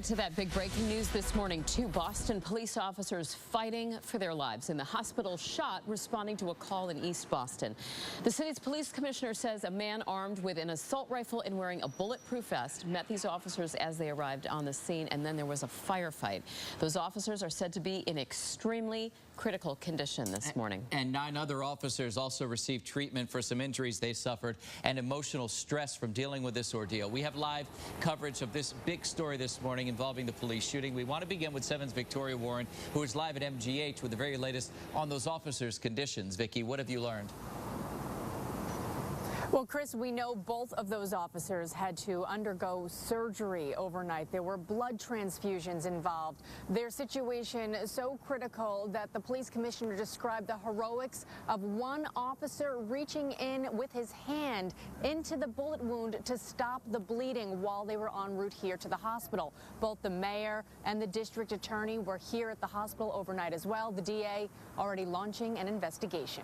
get to that big breaking news this morning. Two Boston police officers fighting for their lives in the hospital shot responding to a call in East Boston. The city's police commissioner says a man armed with an assault rifle and wearing a bulletproof vest met these officers as they arrived on the scene, and then there was a firefight. Those officers are said to be in extremely critical condition this morning. And 9 other officers also received treatment for some injuries they suffered and emotional stress from dealing with this ordeal. We have live coverage of this big story this morning involving the police shooting. We want to begin with 7's Victoria Warren, who is live at MGH with the very latest on those officers' conditions. Vicki, what have you learned? Well, Chris, we know both of those officers had to undergo surgery overnight. There were blood transfusions involved. Their situation is so critical that the police commissioner described the heroics of one officer reaching in with his hand into the bullet wound to stop the bleeding while they were en route here to the hospital. Both the mayor and the district attorney were here at the hospital overnight as well. The DA already launching an investigation.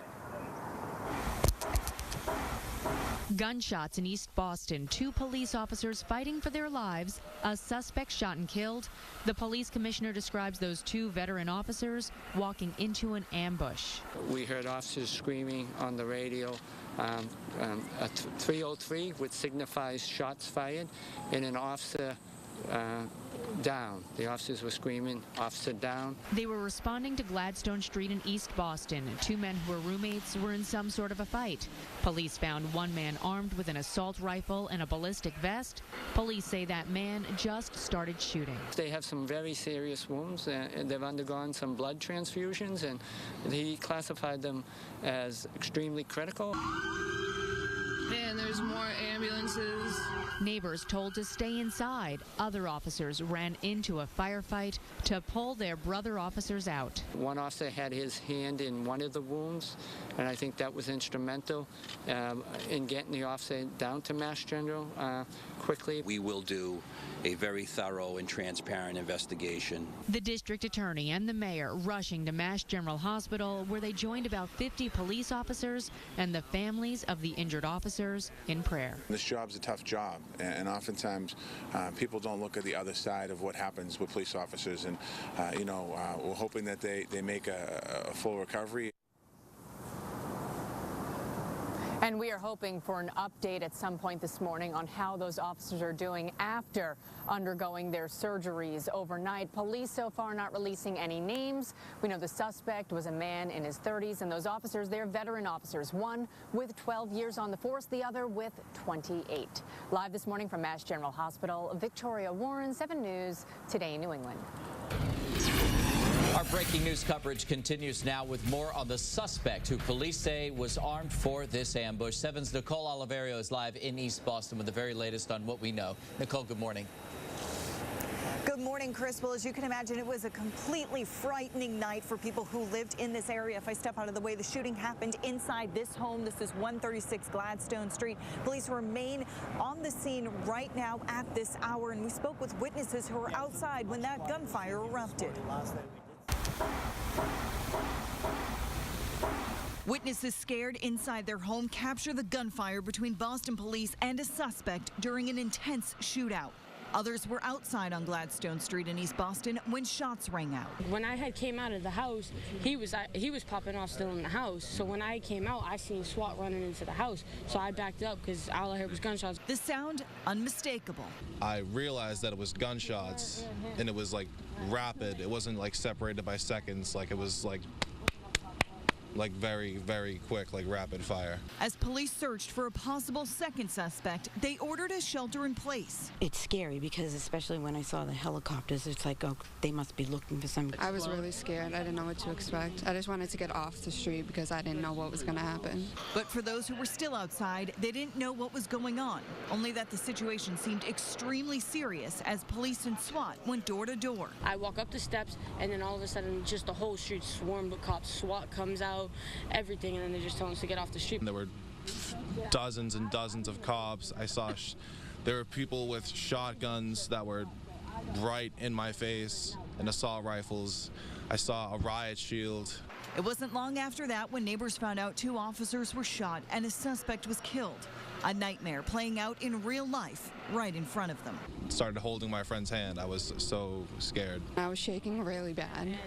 Gunshots in East Boston, 2 police officers fighting for their lives, a suspect shot and killed. The police commissioner describes those 2 veteran officers walking into an ambush. We heard officers screaming on the radio, a 303, which signifies shots fired, and an officer down. The officers were screaming, officer down. They were responding to Gladstone Street in East Boston. 2 men who were roommates were in some sort of a fight. Police found one man armed with an assault rifle and a ballistic vest. Police say that man just started shooting. They have some very serious wounds, and they've undergone some blood transfusions, and he classified them as extremely critical. And there's more ambulances. Neighbors told to stay inside. Other officers ran into a firefight to pull their brother officers out. One officer had his hand in one of the wounds, and I think that was instrumental in getting the officer down to Mass General quickly. We will do a very thorough and transparent investigation. The district attorney and the mayor rushing to Mass General Hospital, where they joined about 50 police officers and the families of the injured officers in prayer. This job's a tough job, and oftentimes people don't look at the other side of what happens with police officers, and we're hoping that they make a full recovery. And we are hoping for an update at some point this morning on how those officers are doing after undergoing their surgeries overnight. Police so far not releasing any names. We know the suspect was a man in his 30s, and those officers, they're veteran officers, one with 12 years on the force, the other with 28. Live this morning from Mass General Hospital, Victoria Warren, 7 News, Today New England. Our breaking news coverage continues now with more on the suspect who police say was armed for this ambush. 7's Nicole Oliverio is live in East Boston with the very latest on what we know. Nicole, good morning. Good morning, Chris. Well, as you can imagine, it was a completely frightening night for people who lived in this area. If I step out of the way, the shooting happened inside this home. This is 136 Gladstone Street. Police remain on the scene right now at this hour, and we spoke with witnesses who were outside when that gunfire erupted. Witnesses scared inside their home capture the gunfire between Boston police and a suspect during an intense shootout. Others were outside on Gladstone Street in East Boston when shots rang out. When I had came out of the house, he was popping off still in the house. So when I came out, I seen SWAT running into the house. So I backed up because all I heard was gunshots. The sound unmistakable. I realized that it was gunshots, and it was like rapid. It wasn't like separated by seconds. Like it was like very, very quick, like rapid fire. As police searched for a possible second suspect, they ordered a shelter in place. It's scary because especially when I saw the helicopters, it's like, oh, they must be looking for somebody. I was really scared. I didn't know what to expect. I just wanted to get off the street because I didn't know what was going to happen. But for those who were still outside, they didn't know what was going on, only that the situation seemed extremely serious as police and SWAT went door to door. I walk up the steps, and then all of a sudden, just the whole street swarmed with cops. SWAT comes out, everything, and then they just tell us to get off the street. There were dozens and dozens of cops. I saw there were people with shotguns that were right in my face and assault rifles. I saw a riot shield. It wasn't long after that when neighbors found out 2 officers were shot and a suspect was killed. A nightmare playing out in real life right in front of them. Started holding my friend's hand. I was so scared. I was shaking really bad.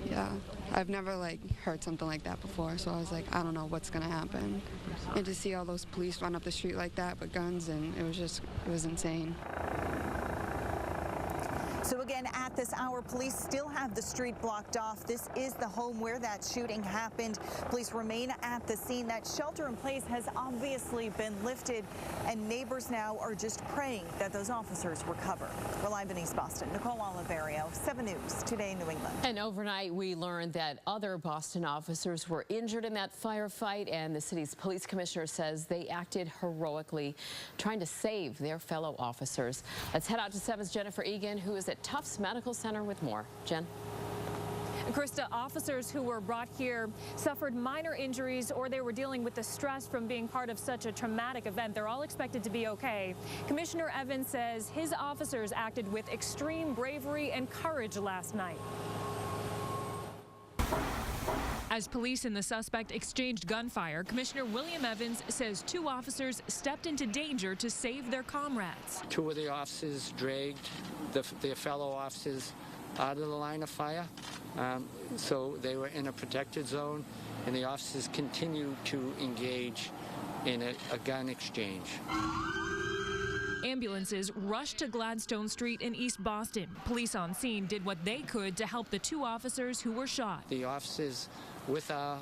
Yeah, I've never heard something like that before, so I was like, I don't know what's gonna happen. And to see all those police run up the street like that with guns, and it was insane. So again, at this hour, police still have the street blocked off. This is the home where that shooting happened. Police remain at the scene. That shelter in place has obviously been lifted, and neighbors now are just praying that those officers recover. We're live in East Boston. Nicole Oliverio, 7 News, Today New England. And overnight, we learned that other Boston officers were injured in that firefight, and the city's police commissioner says they acted heroically, trying to save their fellow officers. Let's head out to 7's Jennifer Egan, who is at Tufts Medical Center with more. Jen. Krista, officers who were brought here suffered minor injuries or they were dealing with the stress from being part of such a traumatic event. They're all expected to be okay. Commissioner Evans says his officers acted with extreme bravery and courage last night. As police and the suspect exchanged gunfire, Commissioner William Evans says 2 officers stepped into danger to save their comrades. 2 of the officers dragged their fellow officers out of the line of fire, so they were in a protected zone, and the officers continued to engage in a gun exchange. Ambulances rushed to Gladstone Street in East Boston. Police on scene did what they could to help the 2 officers who were shot. The officers with our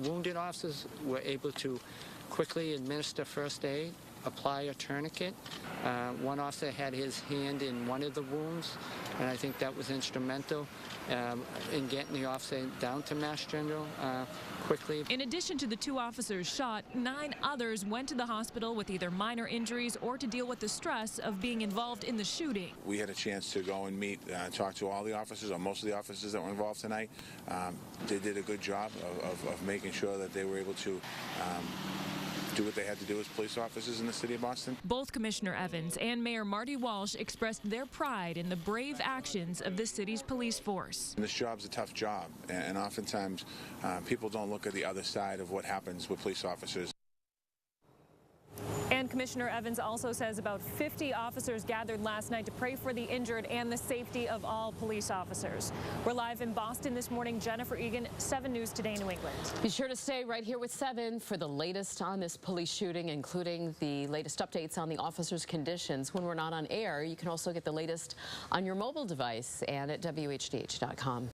wounded officers were able to quickly administer first aid, apply a tourniquet. One officer had his hand in one of the wounds, and I think that was instrumental in getting the officer down to Mass General quickly. In addition to the 2 officers shot, 9 others went to the hospital with either minor injuries or to deal with the stress of being involved in the shooting. We had a chance to go and meet, talk to all the officers, or most of the officers that were involved tonight. They did a good job of making sure that they were able to do what they had to do as police officers in the city of Boston. Both Commissioner Evans and Mayor Marty Walsh expressed their pride in the brave actions of the city's police force. And this job's a tough job, and oftentimes people don't look at the other side of what happens with police officers. And Commissioner Evans also says about 50 officers gathered last night to pray for the injured and the safety of all police officers. We're live in Boston this morning. Jennifer Egan, 7 News Today New England. Be sure to stay right here with 7 for the latest on this police shooting, including the latest updates on the officers' conditions. When we're not on air, you can also get the latest on your mobile device and at WHDH.com.